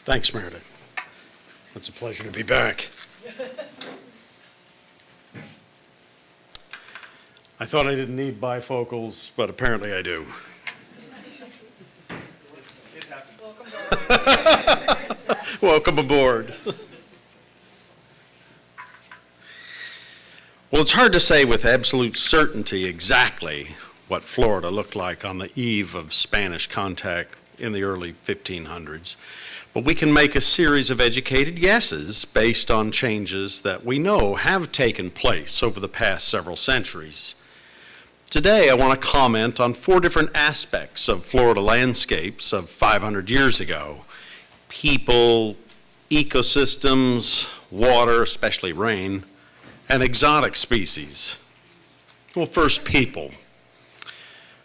Thanks, Meredith. It's a pleasure to be back. I thought I didn't need bifocals, but apparently I do. Welcome aboard. Well, it's hard to say with absolute certainty exactly what Florida looked like on the eve of Spanish contact in the early 1500s, but we can make a series of educated guesses based on changes that we know have taken place over the past several centuries. Today, I want to comment on 4 different aspects of Florida landscapes of 500 years ago: people, ecosystems, water, especially rain, and exotic species. Well, first, people.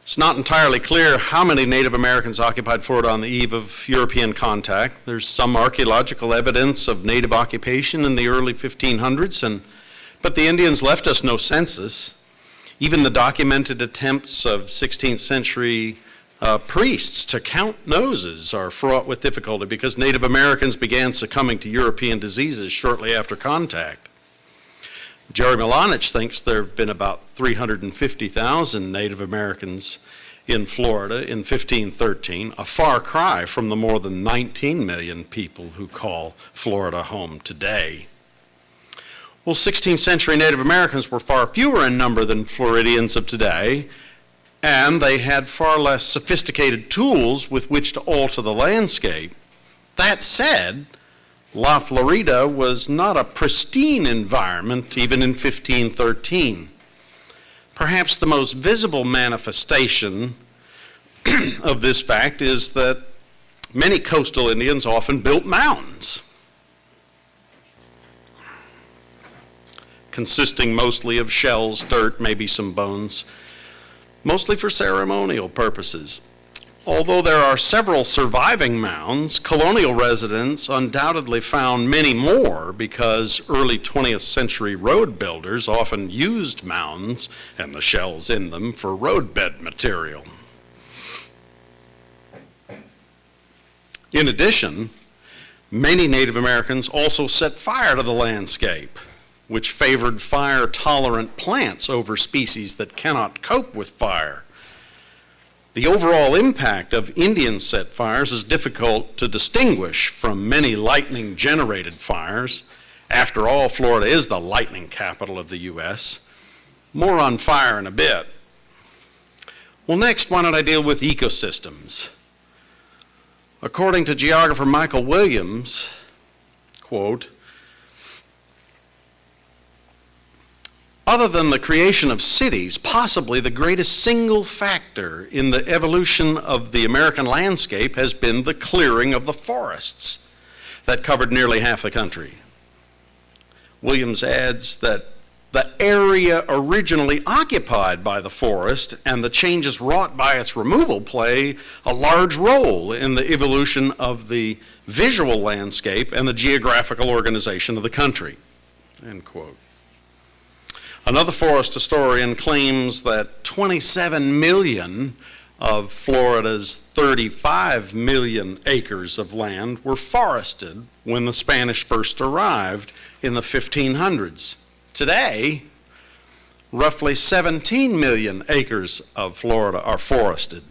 It's not entirely clear how many Native Americans occupied Florida on the eve of European contact. There's some archaeological evidence of native occupation in the early 1500s, but the Indians left us no census. Even the documented attempts of 16th century priests to count noses are fraught with difficulty because Native Americans began succumbing to European diseases shortly after contact. Jerry Milanich thinks there have been about 350,000 Native Americans in Florida in 1513, a far cry from the more than 19 million people who call Florida home today. Well, 16th century Native Americans were far fewer in number than Floridians of today, and they had far less sophisticated tools with which to alter the landscape. That said, La Florida was not a pristine environment even in 1513. Perhaps the most visible manifestation of this fact is that many coastal Indians often built mounds, consisting mostly of shells, dirt, maybe some bones, mostly for ceremonial purposes. Although there are several surviving mounds, colonial residents undoubtedly found many more because early 20th century road builders often used mounds and the shells in them for roadbed material. In addition, many Native Americans also set fire to the landscape, which favored fire-tolerant plants over species that cannot cope with fire. The overall impact of Indian set fires is difficult to distinguish from many lightning-generated fires. After all, Florida is the lightning capital of the U.S. More on fire in a bit. Well, next, why don't I deal with ecosystems? According to geographer Michael Williams, quote, "Other than the creation of cities, possibly the greatest single factor in the evolution of the American landscape has been the clearing of the forests that covered nearly half the country." Williams adds that the area originally occupied by the forest and the changes wrought by its removal play a large role in the evolution of the visual landscape and the geographical organization of the country, end quote. Another forest historian claims that 27 million of Florida's 35 million acres of land were forested when the Spanish first arrived in the 1500s. Today, roughly 17 million acres of Florida are forested.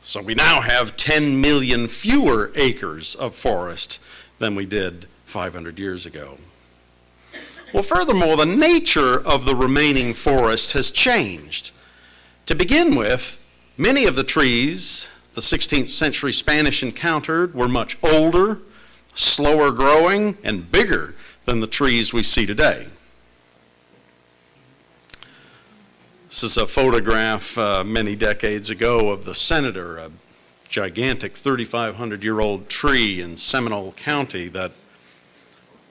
So we now have 10 million fewer acres of forest than we did 500 years ago. Well, furthermore, the nature of the remaining forest has changed. To begin with, many of the trees the 16th century Spanish encountered were much older, slower growing, and bigger than the trees we see today. This is a photograph many decades ago of the Senator, a gigantic 3,500-year-old tree in Seminole County that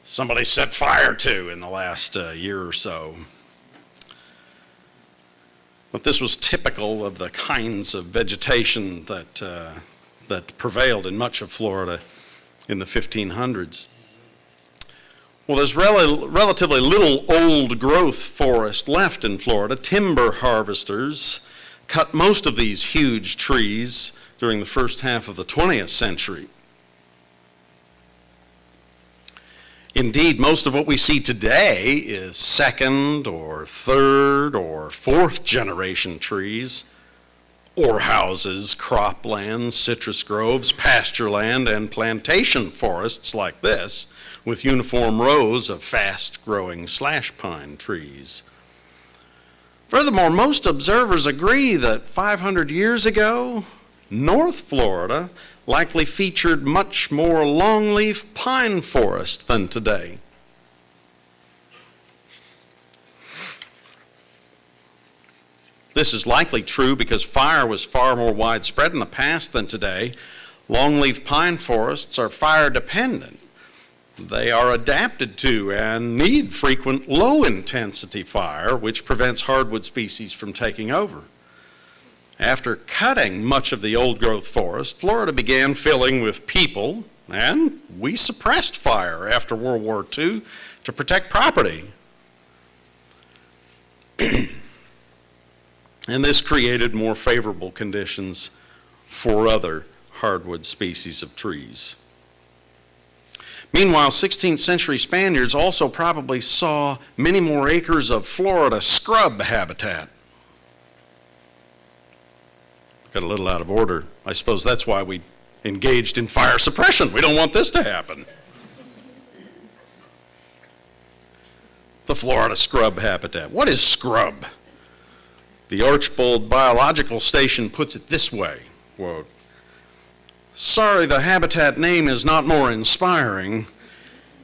somebody set fire to in the last year or so. But this was typical of the kinds of vegetation that prevailed in much of Florida in the 1500s. Well, there's relatively little old growth forest left in Florida. Timber harvesters cut most of these huge trees during the first half of the 20th century. Indeed, most of what we see today is second or third or fourth generation trees, or houses, croplands, citrus groves, pasture land, and plantation forests like this, with uniform rows of fast-growing slash pine trees. Furthermore, most observers agree that 500 years ago, North Florida likely featured much more longleaf pine forest than today. This is likely true because fire was far more widespread in the past than today. Longleaf pine forests are fire dependent. They are adapted to and need frequent low-intensity fire, which prevents hardwood species from taking over. After cutting much of the old-growth forest, Florida began filling with people, and we suppressed fire after World War II to protect property. And this created more favorable conditions for other hardwood species of trees. Meanwhile, 16th century Spaniards also probably saw many more acres of Florida scrub habitat. Got a little out of order. I suppose that's why we engaged in fire suppression. We don't want this to happen. The Florida scrub habitat. What is scrub? The Archbold Biological Station puts it this way, quote, "Sorry the habitat name is not more inspiring.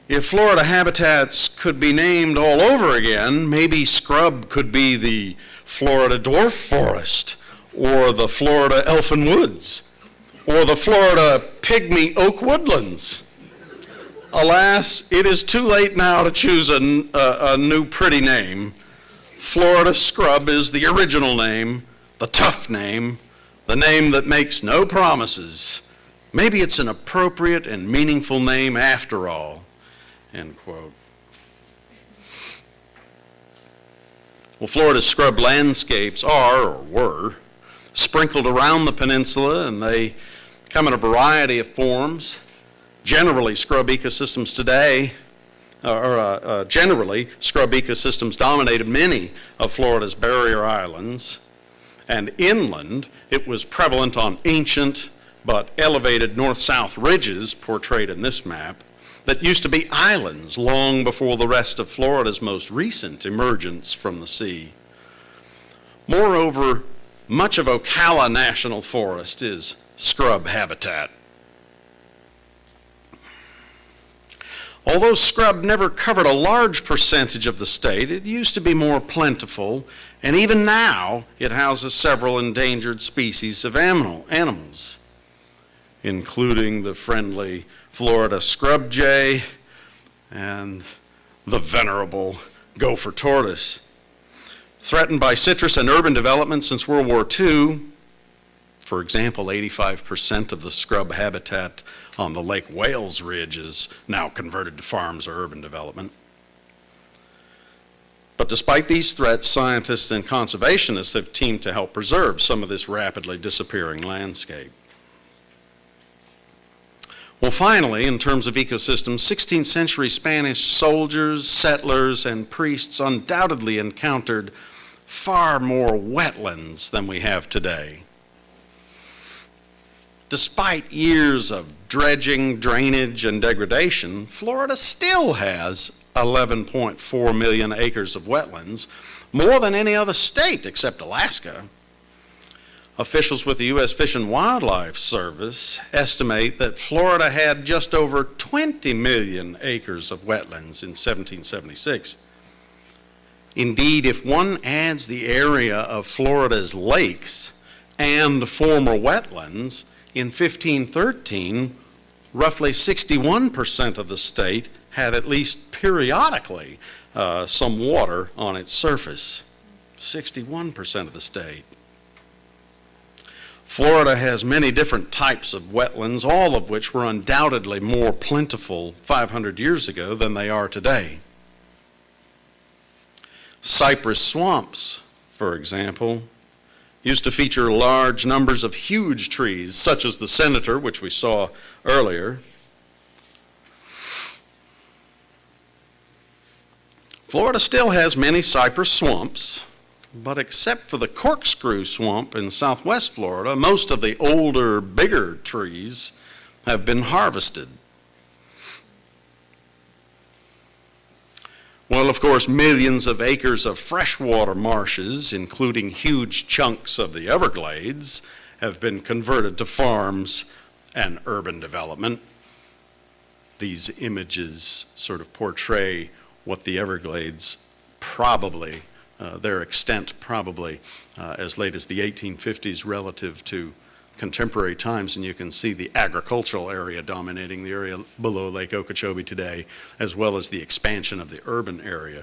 If Florida habitats could be named all over again, maybe scrub could be the Florida dwarf forest, or the Florida elfin woods, or the Florida pygmy oak woodlands. Alas, it is too late now to choose a new pretty name. Florida scrub is the original name, the tough name, the name that makes no promises. Maybe it's an appropriate and meaningful name after all," end quote. Well, Florida's scrub landscapes are, or were, sprinkled around the peninsula, and they come in a variety of forms. Generally, scrub ecosystems dominated many of Florida's barrier islands, and inland it was prevalent on ancient but elevated north-south ridges portrayed in this map that used to be islands long before the rest of Florida's most recent emergence from the sea. Moreover, much of Ocala National Forest is scrub habitat. Although scrub never covered a large percentage of the state, it used to be more plentiful, and even now it houses several endangered species of animals, including the friendly Florida scrub jay and the venerable gopher tortoise. Threatened by citrus and urban development since World War II, for example, 85% of the scrub habitat on the Lake Wales Ridge is now converted to farms or urban development. But despite these threats, scientists and conservationists have teamed to help preserve some of this rapidly disappearing landscape. Well, finally, in terms of ecosystems, 16th century Spanish soldiers, settlers, and priests undoubtedly encountered far more wetlands than we have today. Despite years of dredging, drainage, and degradation, Florida still has 11.4 million acres of wetlands, more than any other state except Alaska. Officials with the U.S. Fish and Wildlife Service estimate that Florida had just over 20 million acres of wetlands in 1776. Indeed, if one adds the area of Florida's lakes and former wetlands, in 1513, roughly 61% of the state had at least periodically some water on its surface. 61% of the state. Florida has many different types of wetlands, all of which were undoubtedly more plentiful 500 years ago than they are today. Cypress swamps, for example, used to feature large numbers of huge trees, such as the senator, which we saw earlier. Florida still has many cypress swamps, but except for the corkscrew swamp in southwest Florida, most of the older, bigger trees have been harvested. Well, of course, millions of acres of freshwater marshes, including huge chunks of the Everglades, have been converted to farms and urban development. These images sort of portray what the Everglades probably, their extent probably as late as the 1850s relative to contemporary times, and you can see the agricultural area dominating the area below Lake Okeechobee today, as well as the expansion of the urban area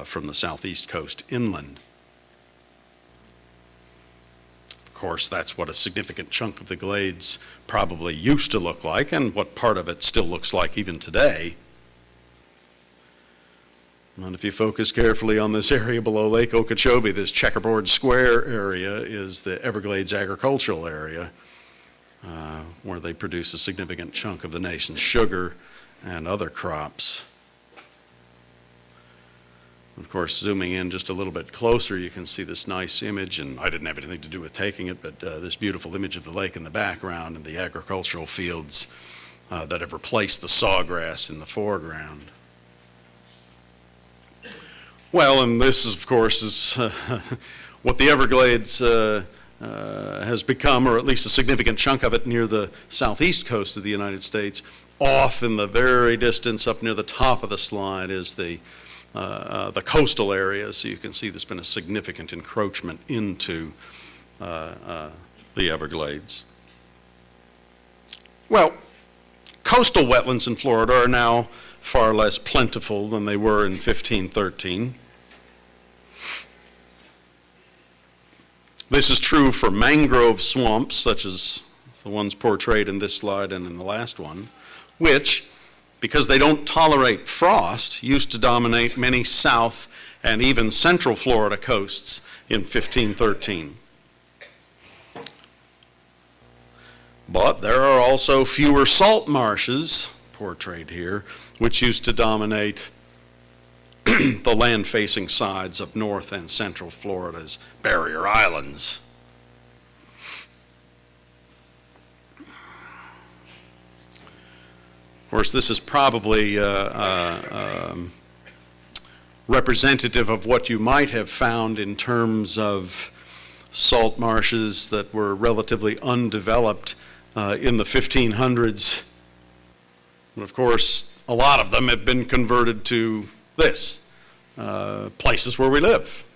from the southeast coast inland. Of course, that's what a significant chunk of the Glades probably used to look like, and what part of it still looks like even today. And if you focus carefully on this area below Lake Okeechobee, this checkerboard square area is the Everglades agricultural area, where they produce a significant chunk of the nation's sugar and other crops. Of course, zooming in just a little bit closer, you can see this nice image, and I didn't have anything to do with taking it, but this beautiful image of the lake in the background and the agricultural fields that have replaced the sawgrass in the foreground. Well, and this, of course, is what the Everglades has become, or at least a significant chunk of it near the southeast coast of the United States. Off in the very distance, up near the top of the slide, is the coastal area. So you can see there's been a significant encroachment into the Everglades. Well, coastal wetlands in Florida are now far less plentiful than they were in 1513. This is true for mangrove swamps, such as the ones portrayed in this slide and in the last one, which, because they don't tolerate frost, used to dominate many south and even central Florida coasts in 1513. But there are also fewer salt marshes, portrayed here, which used to dominate the land-facing sides of North and Central Florida's barrier islands. Of course, this is probably representative of what you might have found in terms of salt marshes that were relatively undeveloped in the 1500s. And of course, a lot of them have been converted to this, places where we live.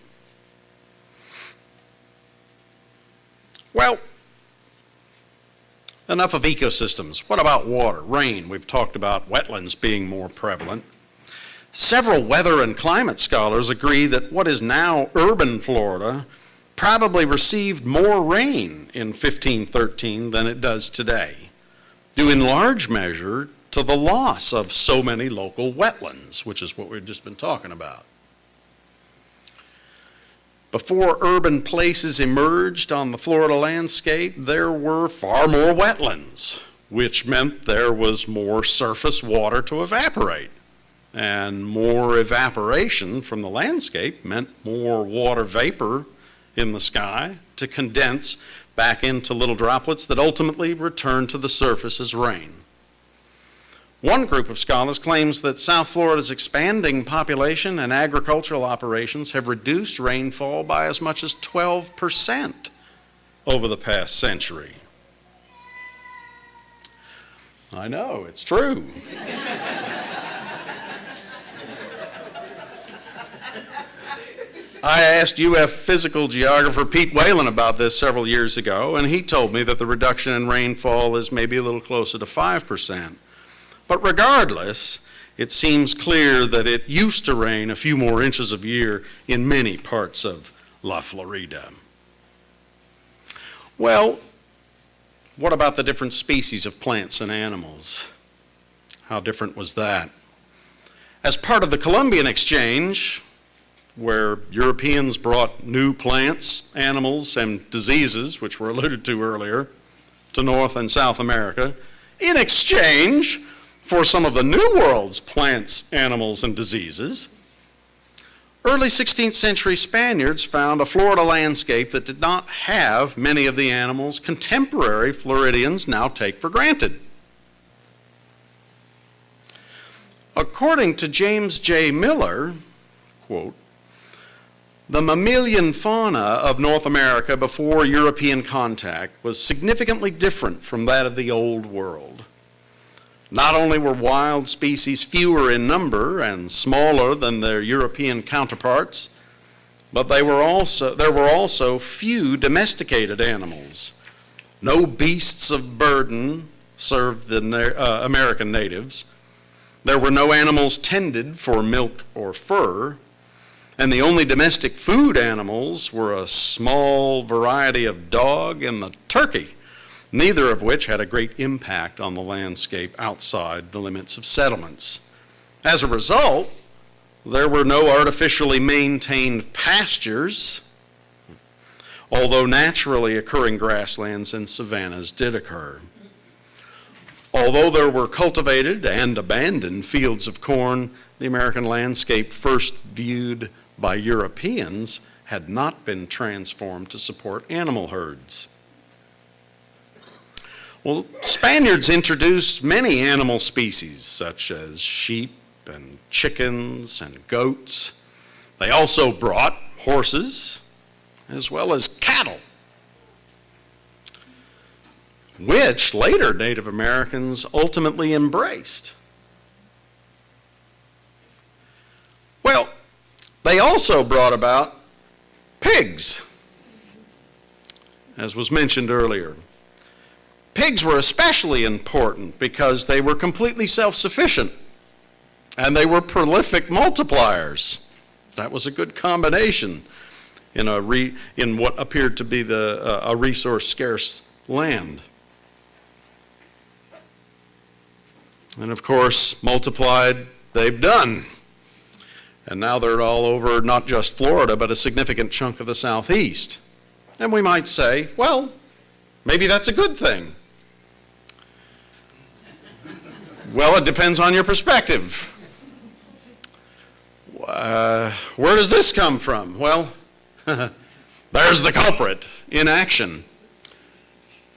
Well, enough of ecosystems. What about water, rain? We've talked about wetlands being more prevalent. Several weather and climate scholars agree that what is now urban Florida probably received more rain in 1513 than it does today, due in large measure to the loss of so many local wetlands, which is what we've just been talking about. Before urban places emerged on the Florida landscape, there were far more wetlands, which meant there was more surface water to evaporate. And more evaporation from the landscape meant more water vapor in the sky to condense back into little droplets that ultimately return to the surface as rain. One group of scholars claims that South Florida's expanding population and agricultural operations have reduced rainfall by as much as 12% over the past century. I know, it's true. I asked UF physical geographer Pete Whalen about this several years ago, and he told me that the reduction in rainfall is maybe a little closer to 5%. But regardless, it seems clear that it used to rain a few more inches a year in many parts of La Florida. Well, what about the different species of plants and animals? How different was that? As part of the Columbian Exchange, where Europeans brought new plants, animals, and diseases, which were alluded to earlier, to North and South America, in exchange for some of the New World's plants, animals, and diseases, Early 16th century Spaniards found a Florida landscape that did not have many of the animals contemporary Floridians now take for granted. According to James J. Miller, quote, "The mammalian fauna of North America before European contact was significantly different from that of the Old World. Not only were wild species fewer in number and smaller than their European counterparts, but there were also few domesticated animals. No beasts of burden served the American natives. There were no animals tended for milk or fur, and the only domestic food animals were a small variety of dog and the turkey, neither of which had a great impact on the landscape outside the limits of settlements. As a result, there were no artificially maintained pastures, although naturally occurring grasslands and savannas did occur. Although there were cultivated and abandoned fields of corn, the American landscape first viewed by Europeans had not been transformed to support animal herds. Well, Spaniards introduced many animal species, such as sheep and chickens and goats. They also brought horses, as well as cattle, which later Native Americans ultimately embraced. Well, they also brought about pigs, as was mentioned earlier. Pigs were especially important because they were completely self-sufficient and they were prolific multipliers. That was a good combination in what appeared to be a resource-scarce land. And of course, multiplied, they've done. And now they're all over not just Florida, but a significant chunk of the Southeast. And we might say, well, maybe that's a good thing. Well, it depends on your perspective. Where does this come from? Well, there's the culprit in action.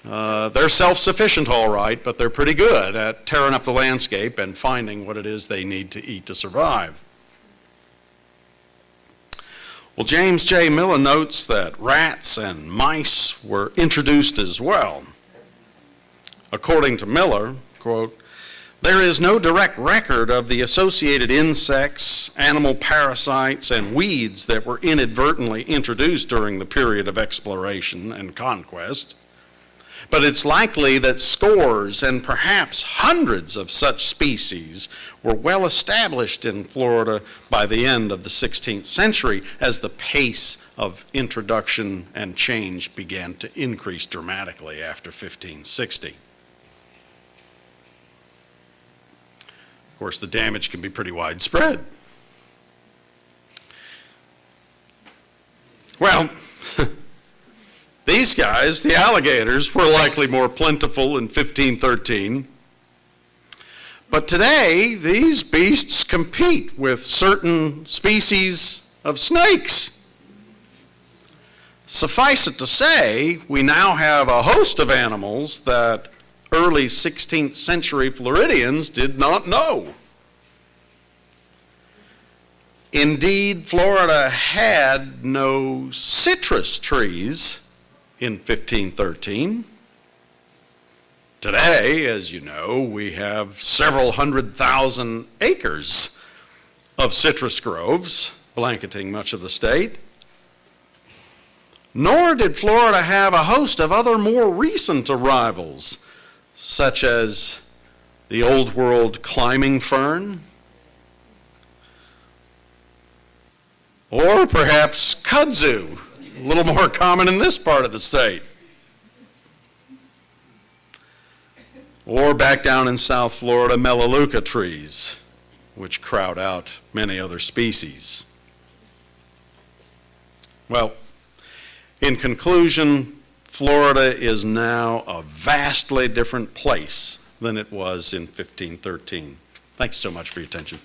They're self-sufficient, all right, but they're pretty good at tearing up the landscape and finding what it is they need to eat to survive. Well, James J. Miller notes that rats and mice were introduced as well. According to Miller, quote, "There is no direct record of the associated insects, animal parasites, and weeds that were inadvertently introduced during the period of exploration and conquest. But it's likely that scores and perhaps hundreds of such species were well established in Florida by the end of the 16th century as the pace of introduction and change began to increase dramatically after 1560. Of course, the damage can be pretty widespread. Well, these guys, the alligators, were likely more plentiful in 1513. But today, these beasts compete with certain species of snakes. Suffice it to say, we now have a host of animals that early 16th century Floridians did not know. Indeed, Florida had no citrus trees in 1513. Today, as you know, we have several 100,000 acres of citrus groves blanketing much of the state. Nor did Florida have a host of other more recent arrivals, such as the Old World climbing fern, or perhaps kudzu, a little more common in this part of the state. Or back down in South Florida, melaleuca trees, which crowd out many other species. Well, in conclusion, Florida is now a vastly different place than it was in 1513. Thanks so much for your attention.